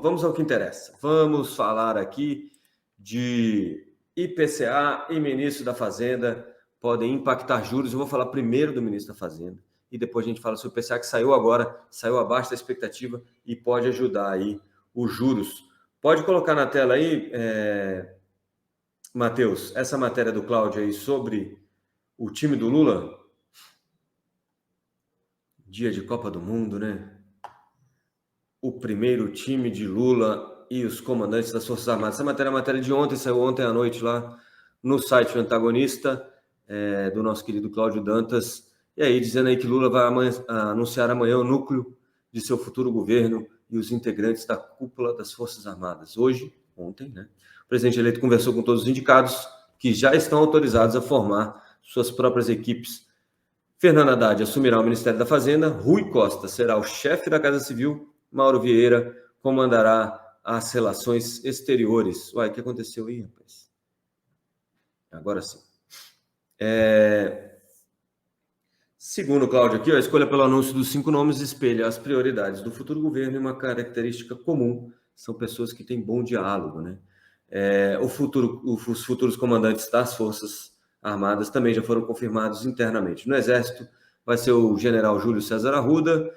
vamos ao que interessa. Vamos falar aqui de IPCA e ministro da Fazenda podem impactar juros. Eu vou falar primeiro do ministro da Fazenda e depois a gente fala sobre o IPCA que saiu agora, saiu abaixo da expectativa e pode ajudar aí os juros. Pode colocar na tela aí, Matheus, essa matéria do Cláudio aí sobre o time do Lula. Dia de Copa do Mundo, né? O primeiro time de Lula e os comandantes das Forças Armadas. Essa matéria é a matéria de ontem, saiu ontem à noite lá no site do Antagonista, do nosso querido Cláudio Dantas. E aí, dizendo aí que Lula vai anunciar amanhã o núcleo de seu futuro governo e os integrantes da cúpula das Forças Armadas. Ontem, né? O presidente eleito conversou com todos os indicados que já estão autorizados a formar suas próprias equipes. Fernando Haddad assumirá o Ministério da Fazenda, Rui Costa será o chefe da Casa Civil, Mauro Vieira comandará as relações exteriores. Uai, o que aconteceu aí, rapaz? Agora sim. Segundo o Cláudio aqui, a escolha pelo anúncio dos 5 nomes espelha as prioridades do futuro governo e uma característica comum. São pessoas que têm bom diálogo, né? Os futuros comandantes das Forças Armadas também já foram confirmados internamente. No Exército, vai ser o general Júlio César Arruda,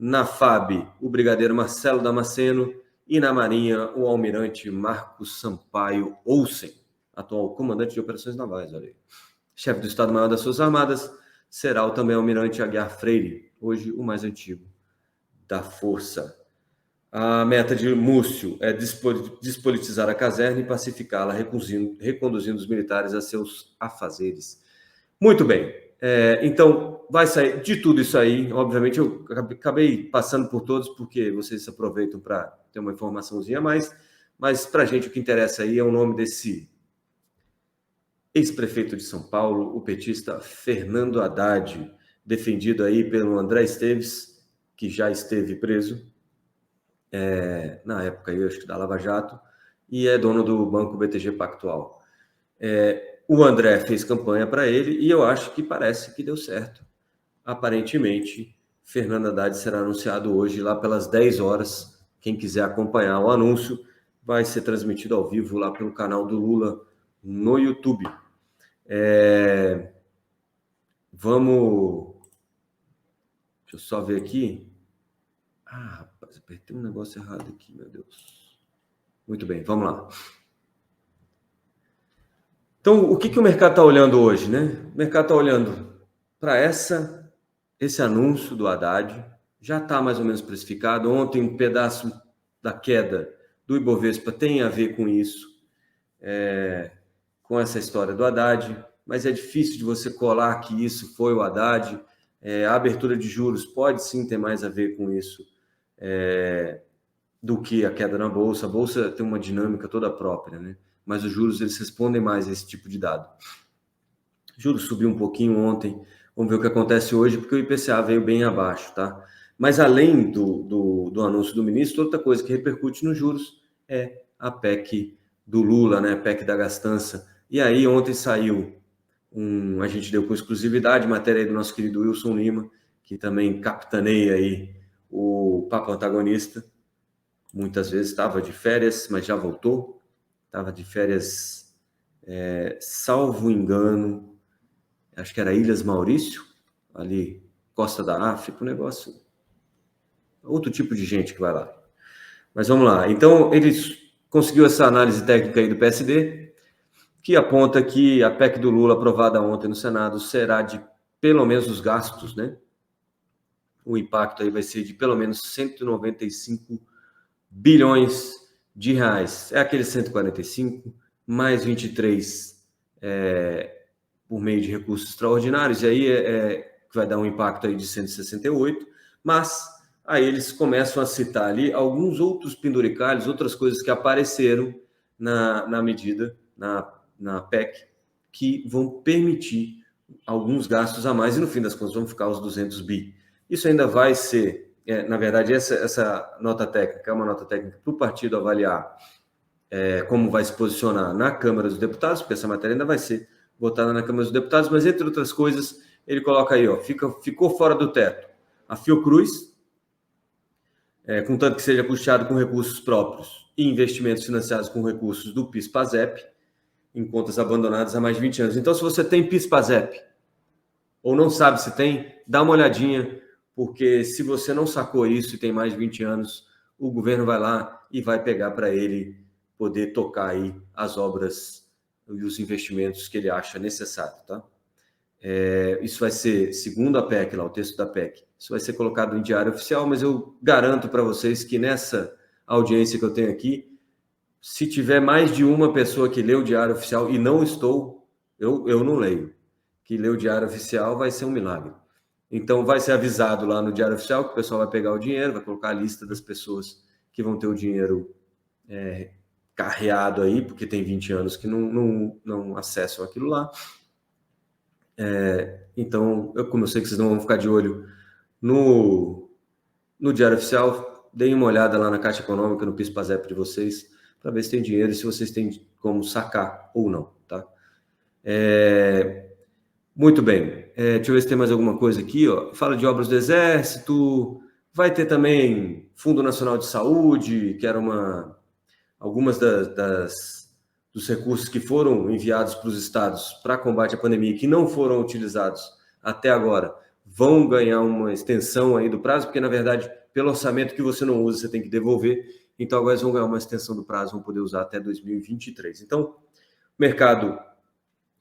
na FAB, o brigadeiro Marcelo Damasceno, e na Marinha, o almirante Marcos Sampaio Olsen, atual comandante de operações navais. Olha aí. Chefe do Estado-Maior das Forças Armadas será o também almirante Aguiar Freire, hoje o mais antigo da Força. A meta de Múcio é despolitizar a caserna e pacificá-la, reconduzindo os militares a seus afazeres. Muito bem. Então, vai sair de tudo isso aí. Obviamente, eu acabei passando por todos, porque vocês se aproveitam para ter uma informaçãozinha a mais. Mas, para a gente, o que interessa aí é o nome desse ex-prefeito de São Paulo, o petista Fernando Haddad, defendido aí pelo André Esteves, que já esteve preso, na época, eu acho que da Lava Jato, e é dono do Banco BTG Pactual. O André fez campanha para ele e eu acho que parece que deu certo. Aparentemente, Fernando Haddad será anunciado hoje lá pelas 10 horas. Quem quiser acompanhar o anúncio, vai ser transmitido ao vivo lá pelo canal do Lula no YouTube. Vamos... Deixa eu só ver aqui. Rapaz, apertei um negócio errado aqui, meu Deus. Muito bem, vamos lá. Então, o que o mercado está olhando hoje, né? O mercado está olhando para esse anúncio do Haddad, já está mais ou menos precificado. Ontem, um pedaço da queda do Ibovespa tem a ver com isso, com essa história do Haddad, mas é difícil de você colar que isso foi o Haddad. A abertura de juros pode sim ter mais a ver com isso do que a queda na Bolsa. A Bolsa tem uma dinâmica toda própria, né? Mas os juros eles respondem mais a esse tipo de dado. O juros subiu um pouquinho ontem, vamos ver o que acontece hoje, porque o IPCA veio bem abaixo, tá? Mas além do anúncio do ministro, outra coisa que repercute nos juros é a PEC do Lula, né? A PEC da gastança. E aí ontem saiu a gente deu com exclusividade, matéria aí do nosso querido Wilson Lima, que também capitaneia aí o Papo Antagonista. Muitas vezes estava de férias, mas já voltou. Estava de férias, salvo engano, acho que era Ilhas Maurício, ali, Costa da África, um negócio. Outro tipo de gente que vai lá. Mas vamos lá. Então, ele conseguiu essa análise técnica aí do PSD, que aponta que a PEC do Lula, aprovada ontem no Senado, será de pelo menos os gastos, né? O impacto aí vai ser de pelo menos 195 bilhões de reais. É aquele 145 mais 23 por meio de recursos extraordinários, e aí vai dar um impacto aí de 168, mas aí eles começam a citar ali alguns outros penduricalhos, outras coisas que apareceram na medida, na PEC, que vão permitir alguns gastos a mais, e no fim das contas vão ficar os 200 bi. Isso ainda vai ser, na verdade, essa nota técnica é uma nota técnica para o partido avaliar como vai se posicionar na Câmara dos Deputados, porque essa matéria ainda vai ser votada na Câmara dos Deputados, mas entre outras coisas, ele coloca aí, ficou fora do teto a Fiocruz, contanto que seja custeado com recursos próprios e investimentos financiados com recursos do PIS/PASEP, em contas abandonadas há mais de 20 anos. Então, se você tem PIS/PASEP ou não sabe se tem, dá uma olhadinha, porque se você não sacou isso e tem mais de 20 anos, o governo vai lá e vai pegar para ele poder tocar aí as obras e os investimentos que ele acha necessário, tá? Isso vai ser, segundo a PEC, lá, o texto da PEC, isso vai ser colocado em diário oficial, mas eu garanto para vocês que nessa audiência que eu tenho aqui, se tiver mais de uma pessoa que lê o diário oficial, e não estou, eu não leio, que lê o diário oficial, vai ser um milagre. Então, vai ser avisado lá no diário oficial que o pessoal vai pegar o dinheiro, vai colocar a lista das pessoas que vão ter o dinheiro carreado aí, porque tem 20 anos que não acessam aquilo lá. Então, como eu sei que vocês não vão ficar de olho no diário oficial, deem uma olhada lá na Caixa Econômica, no PIS/PASEP de vocês, para ver se tem dinheiro e se vocês têm como sacar ou não, tá? Muito bem. Deixa eu ver se tem mais alguma coisa aqui, ó. Fala de obras do Exército, vai ter também Fundo Nacional de Saúde, que era algumas dos recursos que foram enviados para os estados para combate à pandemia, que não foram utilizados até agora, vão ganhar uma extensão aí do prazo, porque, na verdade, pelo orçamento que você não usa, você tem que devolver. Então, agora eles vão ganhar uma extensão do prazo, vão poder usar até 2023. Então, mercado,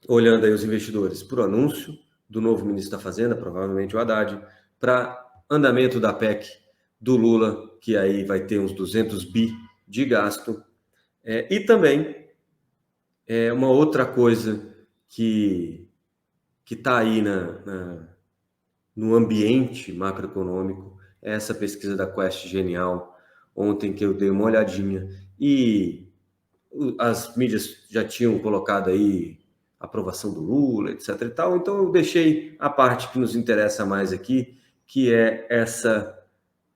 olhando aí os investidores por anúncio do novo ministro da Fazenda, provavelmente o Haddad, para andamento da PEC do Lula, que aí vai ter uns 200 bi de gasto, e também uma outra coisa que está aí no ambiente macroeconômico, é essa pesquisa da Quest Genial, ontem que eu dei uma olhadinha, e as mídias já tinham colocado aí aprovação do Lula, etc. e tal, então eu deixei a parte que nos interessa mais aqui, que é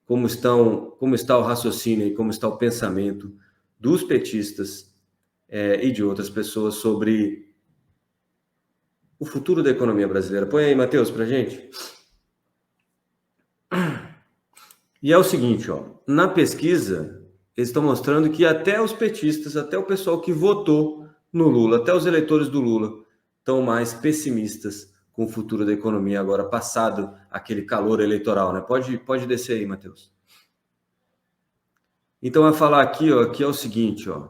como está o raciocínio e como está o pensamento dos petistas e de outras pessoas sobre o futuro da economia brasileira. Põe aí, Matheus, para gente. E é o seguinte, ó, na pesquisa, eles estão mostrando que até os petistas, até o pessoal que votou no Lula, até os eleitores do Lula, estão mais pessimistas com o futuro da economia agora, passado aquele calor eleitoral, né? Pode descer aí, Matheus. Então, vai falar aqui, ó, que é o seguinte, ó,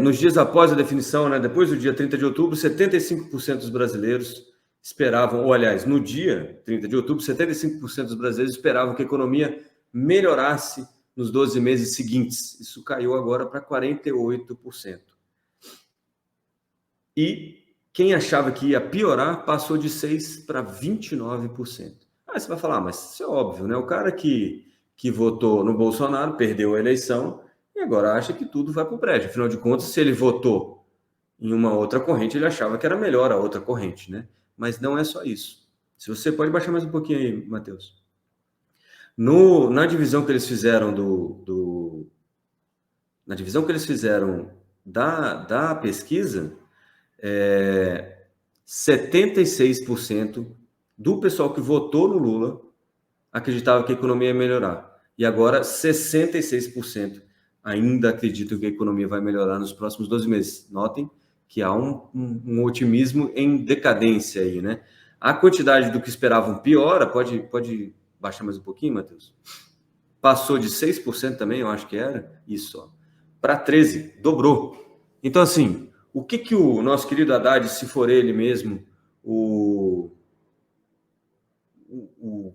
nos dias após a definição, né, depois do dia 30 de outubro, 75% dos brasileiros esperavam, ou aliás, no dia 30 de outubro, 75% dos brasileiros esperavam que a economia melhorasse nos 12 meses seguintes. Isso caiu agora para 48%. E quem achava que ia piorar passou de 6% para 29%. Aí você vai falar, mas isso é óbvio, né? O cara que votou no Bolsonaro perdeu a eleição e agora acha que tudo vai para o prédio. Afinal de contas, se ele votou em uma outra corrente, ele achava que era melhor a outra corrente, né? Mas não é só isso. Se você pode baixar mais um pouquinho aí, Matheus. Na divisão que eles fizeram na divisão que eles fizeram da pesquisa, 76% do pessoal que votou no Lula acreditava que a economia ia melhorar. E agora 66% ainda acreditam que a economia vai melhorar nos próximos 12 meses. Notem que há um otimismo em decadência aí, né? A quantidade do que esperavam piora, pode baixar mais um pouquinho, Matheus? Passou de 6% também, eu acho que era, isso, para 13%, dobrou. Então, assim, o que o nosso querido Haddad, se for ele mesmo, o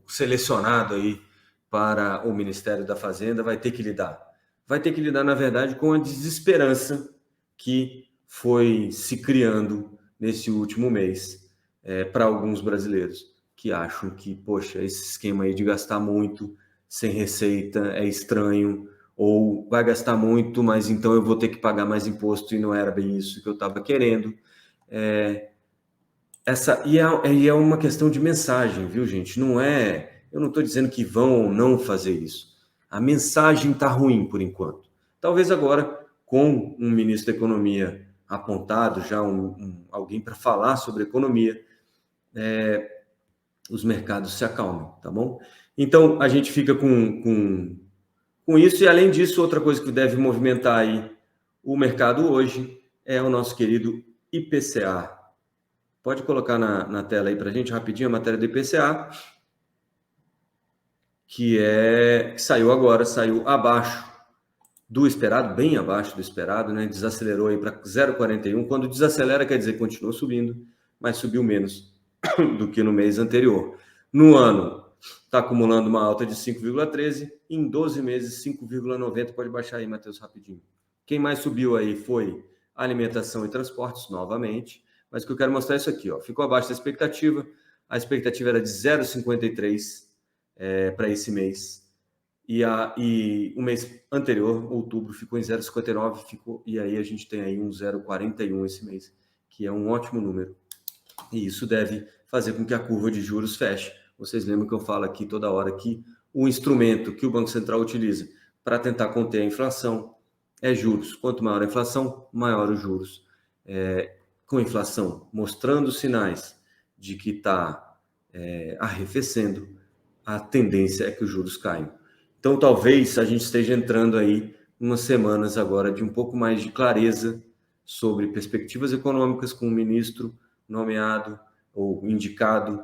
selecionado aí para o Ministério da Fazenda, vai ter que lidar? Vai ter que lidar, na verdade, com a desesperança que foi se criando nesse último mês para alguns brasileiros, que acham que, poxa, esse esquema aí de gastar muito sem receita é estranho, ou vai gastar muito, mas então eu vou ter que pagar mais imposto e não era bem isso que eu estava querendo. E é uma questão de mensagem, viu, gente? Eu não estou dizendo que vão ou não fazer isso. A mensagem está ruim por enquanto. Talvez agora, com um ministro da Economia apontado, já alguém para falar sobre economia, os mercados se acalmem, tá bom? Então, a gente fica com Com isso, e além disso, outra coisa que deve movimentar aí o mercado hoje é o nosso querido IPCA. Pode colocar na tela aí para a gente rapidinho a matéria do IPCA, que saiu agora, saiu abaixo do esperado, bem abaixo do esperado, né? Desacelerou aí para 0,41. Quando desacelera, quer dizer que continua subindo, mas subiu menos do que no mês anterior. No ano, está acumulando uma alta de 5,13, em 12 meses, 5,90. Pode baixar aí, Matheus, rapidinho. Quem mais subiu aí foi alimentação e transportes, novamente, mas o que eu quero mostrar é isso aqui, ó. Ficou abaixo da expectativa, a expectativa era de 0,53 para esse mês, e o mês anterior, outubro, ficou em 0,59, e aí a gente tem aí um 0,41 esse mês, que é um ótimo número. E isso deve fazer com que a curva de juros feche. Vocês lembram que eu falo aqui toda hora que o instrumento que o Banco Central utiliza para tentar conter a inflação é juros. Quanto maior a inflação, maior os juros. Com a inflação mostrando sinais de que está arrefecendo, a tendência é que os juros caiam. Então, talvez a gente esteja entrando aí umas semanas agora de um pouco mais de clareza sobre perspectivas econômicas com o ministro nomeado ou indicado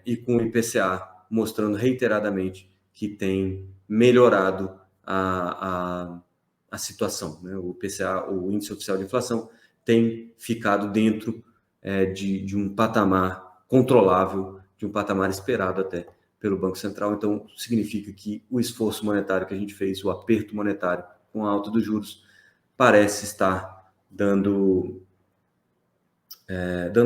e com o IPCA mostrando reiteradamente que tem melhorado a situação, né? O IPCA, o Índice Oficial de Inflação, tem ficado dentro de um patamar controlável, de um patamar esperado até pelo Banco Central. Então, significa que o esforço monetário que a gente fez, o aperto monetário com a alta dos juros, parece estar dando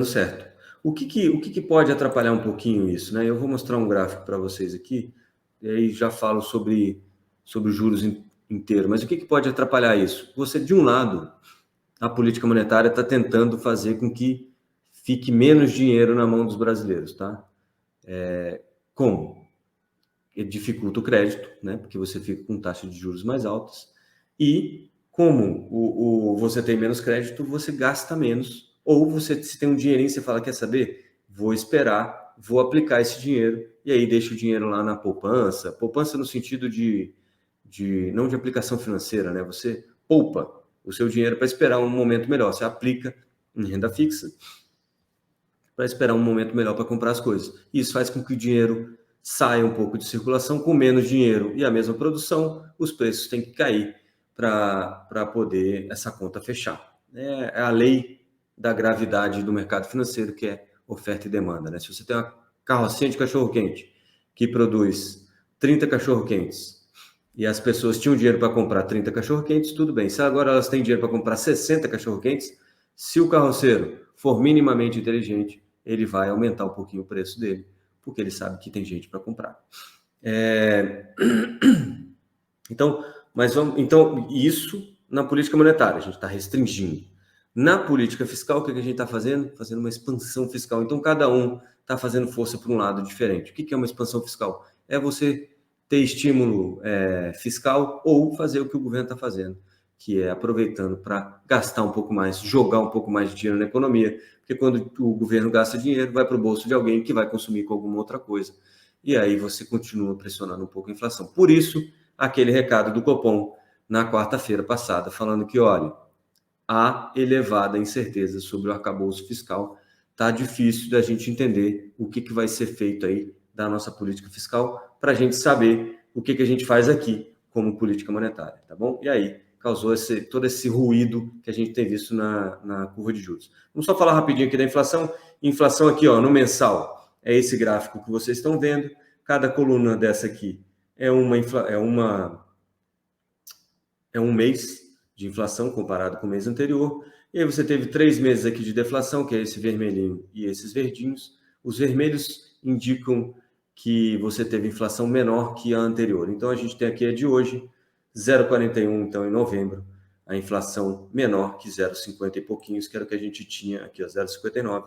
certo. O que pode atrapalhar um pouquinho isso, né? Eu vou mostrar um gráfico para vocês aqui, e aí já falo sobre os juros inteiro. Mas o que pode atrapalhar isso? Você, de um lado, a política monetária está tentando fazer com que fique menos dinheiro na mão dos brasileiros, tá? Como? Dificulta o crédito, né? Porque você fica com taxas de juros mais altas. E como você tem menos crédito, você gasta menos. Ou você, se tem um dinheirinho, você fala, quer saber? Vou esperar, vou aplicar esse dinheiro, e aí deixa o dinheiro lá na poupança. Poupança no sentido não de aplicação financeira, né? Você poupa o seu dinheiro para esperar um momento melhor. Você aplica em renda fixa para esperar um momento melhor para comprar as coisas. Isso faz com que o dinheiro saia um pouco de circulação. Com menos dinheiro e a mesma produção, os preços têm que cair para poder essa conta fechar. É a lei da gravidade do mercado financeiro, que é oferta e demanda, né? Se você tem uma carrocinha de cachorro-quente que produz 30 cachorro-quentes e as pessoas tinham dinheiro para comprar 30 cachorro-quentes, tudo bem. Se agora elas têm dinheiro para comprar 60 cachorro-quentes, se o carroceiro for minimamente inteligente, ele vai aumentar um pouquinho o preço dele, porque ele sabe que tem gente para comprar. Então, isso na política monetária, a gente está restringindo. Na política fiscal, o que a gente está fazendo? Fazendo uma expansão fiscal. Então, cada um está fazendo força para um lado diferente. O que é uma expansão fiscal? É você ter estímulo fiscal ou fazer o que o governo está fazendo, que é aproveitando para gastar um pouco mais, jogar um pouco mais de dinheiro na economia, porque quando o governo gasta dinheiro, vai para o bolso de alguém que vai consumir com alguma outra coisa. E aí você continua pressionando um pouco a inflação. Por isso, aquele recado do Copom na quarta-feira passada, falando que, olha, há elevada incerteza sobre o arcabouço fiscal, tá difícil da gente entender o que vai ser feito aí da nossa política fiscal, para a gente saber o que a gente faz aqui como política monetária, tá bom? E aí causou todo esse ruído que a gente tem visto na curva de juros. Vamos só falar rapidinho aqui da inflação. Inflação aqui, ó, no mensal, é esse gráfico que vocês estão vendo. Cada coluna dessa aqui é um mês de inflação comparado com o mês anterior. E aí você teve 3 meses aqui de deflação, que é esse vermelhinho e esses verdinhos. Os vermelhos indicam que você teve inflação menor que a anterior. Então, a gente tem aqui a de hoje, 0,41, então, em novembro, a inflação menor que 0,50 e pouquinhos, que era o que a gente tinha aqui, 0,59,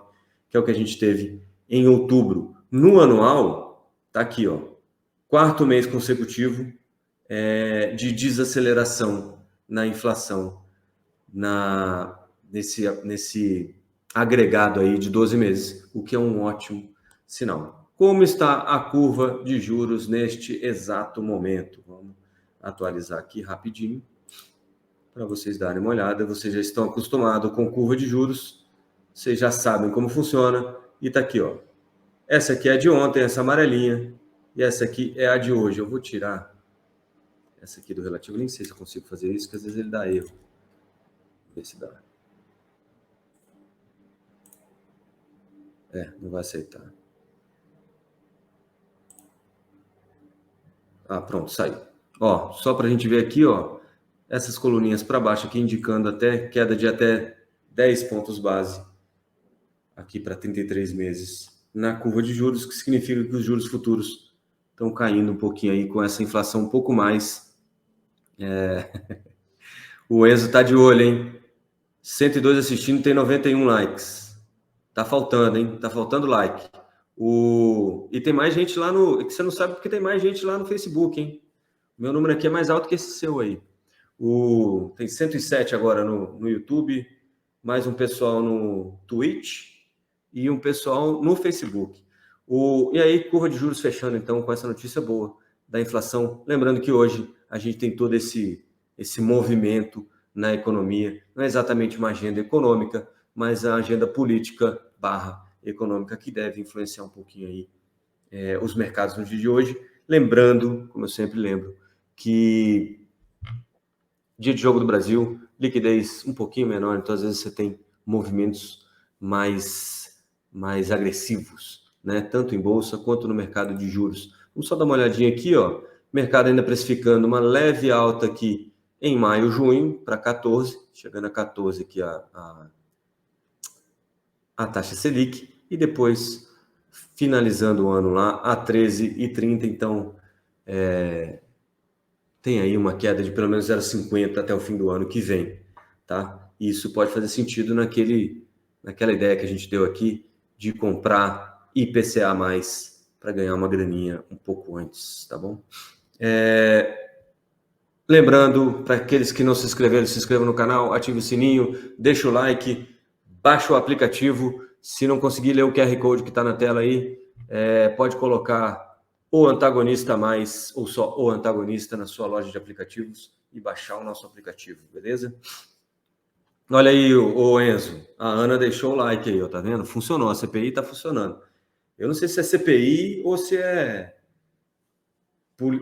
que é o que a gente teve em outubro. No anual, tá aqui, ó, 4º mês consecutivo de desaceleração na inflação nesse agregado aí de 12 meses, o que é um ótimo sinal. Como está a curva de juros neste exato momento? Vamos atualizar aqui rapidinho para vocês darem uma olhada. Vocês já estão acostumados com curva de juros, vocês já sabem como funciona. E tá aqui, ó. Essa aqui é a de ontem, essa amarelinha, e essa aqui é a de hoje. Eu vou tirar essa aqui do relativo, nem sei se eu consigo fazer isso, porque às vezes ele dá erro. Ver se dá. Não vai aceitar. Ah, pronto, saiu. Ó, só para a gente ver aqui, ó, essas coluninhas para baixo aqui indicando até queda de até 10 pontos base aqui para 33 meses na curva de juros, que significa que os juros futuros estão caindo um pouquinho aí com essa inflação um pouco mais. O Enzo tá de olho, hein? 102 assistindo, tem 91 likes. Tá faltando, hein? Tá faltando like. E tem mais gente lá no... que você não sabe porque tem mais gente lá no Facebook, hein? Meu número aqui é mais alto que esse seu aí. Tem 107 agora no YouTube, mais um pessoal no Twitch e um pessoal no Facebook. E aí, curva de juros fechando, então, com essa notícia boa da inflação. Lembrando que hoje a gente tem todo esse movimento na economia. Não é exatamente uma agenda econômica, mas a agenda política / econômica que deve influenciar um pouquinho aí os mercados no dia de hoje. Lembrando, como eu sempre lembro, que dia de jogo do Brasil, liquidez um pouquinho menor, então às vezes você tem movimentos mais agressivos, né? Tanto em bolsa quanto no mercado de juros. Vamos só dar uma olhadinha aqui, ó. Mercado ainda precificando uma leve alta aqui em maio, junho, para 14, chegando a 14 aqui a taxa Selic, e depois finalizando o ano lá a 13,30, então tem aí uma queda de pelo menos 0,50 até o fim do ano que vem, tá? E isso pode fazer sentido naquela ideia que a gente deu aqui de comprar IPCA+, para ganhar uma graninha um pouco antes, tá bom? Lembrando, para aqueles que não se inscreveram, se inscrevam no canal, ative o sininho, deixa o like, baixa o aplicativo. Se não conseguir ler o QR Code que está na tela aí, pode colocar o Antagonista Mais ou só o Antagonista na sua loja de aplicativos e baixar o nosso aplicativo, beleza? Olha aí, o Enzo, a Ana deixou o like aí, ó, tá vendo? Funcionou, a CPI tá funcionando. Eu não sei se é CPI ou se é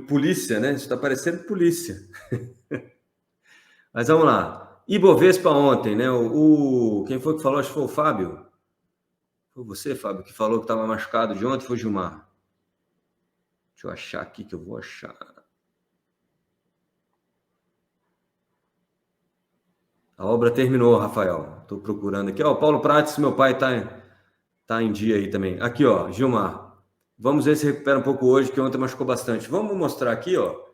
polícia, né? Isso tá parecendo polícia. Mas vamos lá. Ibovespa ontem, né? Quem foi que falou? Acho que foi o Fábio. Foi você, Fábio, que falou que estava machucado de ontem? Foi Gilmar? Deixa eu achar aqui que eu vou achar. A obra terminou, Rafael. Estou procurando aqui. Ó, o Paulo Prates, meu pai, tá em dia aí também. Aqui, ó, Gilmar. Vamos ver se recupera um pouco hoje, que ontem machucou bastante. Vamos mostrar aqui, ó. O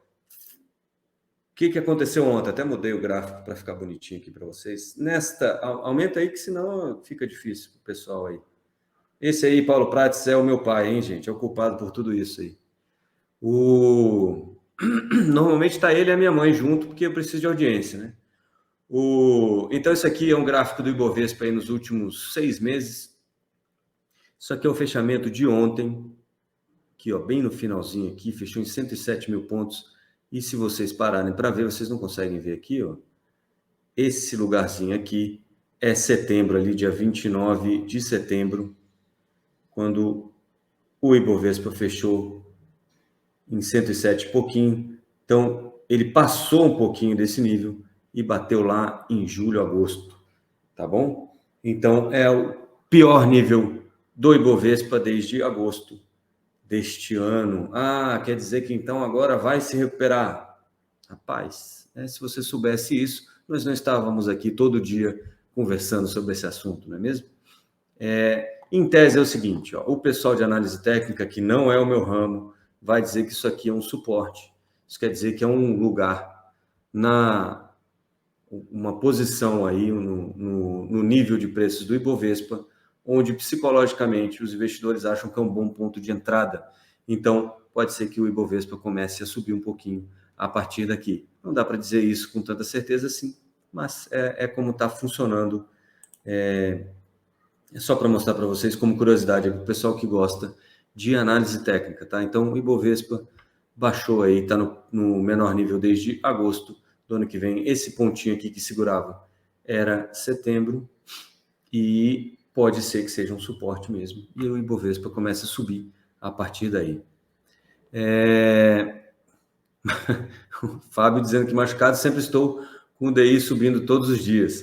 que aconteceu ontem? Até mudei o gráfico para ficar bonitinho aqui para vocês. Aumenta aí, que senão fica difícil pro pessoal aí. Esse aí, Paulo Prates, é o meu pai, hein, gente? É o culpado por tudo isso aí. Normalmente está ele e a minha mãe junto, porque eu preciso de audiência, né? Então, isso aqui é um gráfico do Ibovespa aí nos últimos 6 meses. Isso aqui é o fechamento de ontem, aqui, ó, bem no finalzinho aqui, fechou em 107 mil pontos. E se vocês pararem para ver, vocês não conseguem ver aqui, ó. Esse lugarzinho aqui é setembro, ali, dia 29 de setembro, quando o Ibovespa fechou em 107 e pouquinho. Então, ele passou um pouquinho desse nível e bateu lá em julho, agosto, tá bom? Então, é o pior nível do Ibovespa desde agosto deste ano. Quer dizer que então agora vai se recuperar. Rapaz, se você soubesse isso, nós não estávamos aqui todo dia conversando sobre esse assunto, não é mesmo? Em tese é o seguinte, ó, o pessoal de análise técnica, que não é o meu ramo, vai dizer que isso aqui é um suporte. Isso quer dizer que é um lugar, uma posição aí no nível de preços do Ibovespa, onde psicologicamente os investidores acham que é um bom ponto de entrada. Então, pode ser que o Ibovespa comece a subir um pouquinho a partir daqui. Não dá para dizer isso com tanta certeza assim, mas é como está funcionando. É só para mostrar para vocês como curiosidade, para o pessoal que gosta de análise técnica, tá? Então, o Ibovespa baixou aí, está no menor nível desde agosto do ano que vem. Esse pontinho aqui que segurava era setembro e pode ser que seja um suporte mesmo. E o Ibovespa começa a subir a partir daí. O Fábio dizendo que machucado sempre estou com o DI subindo todos os dias.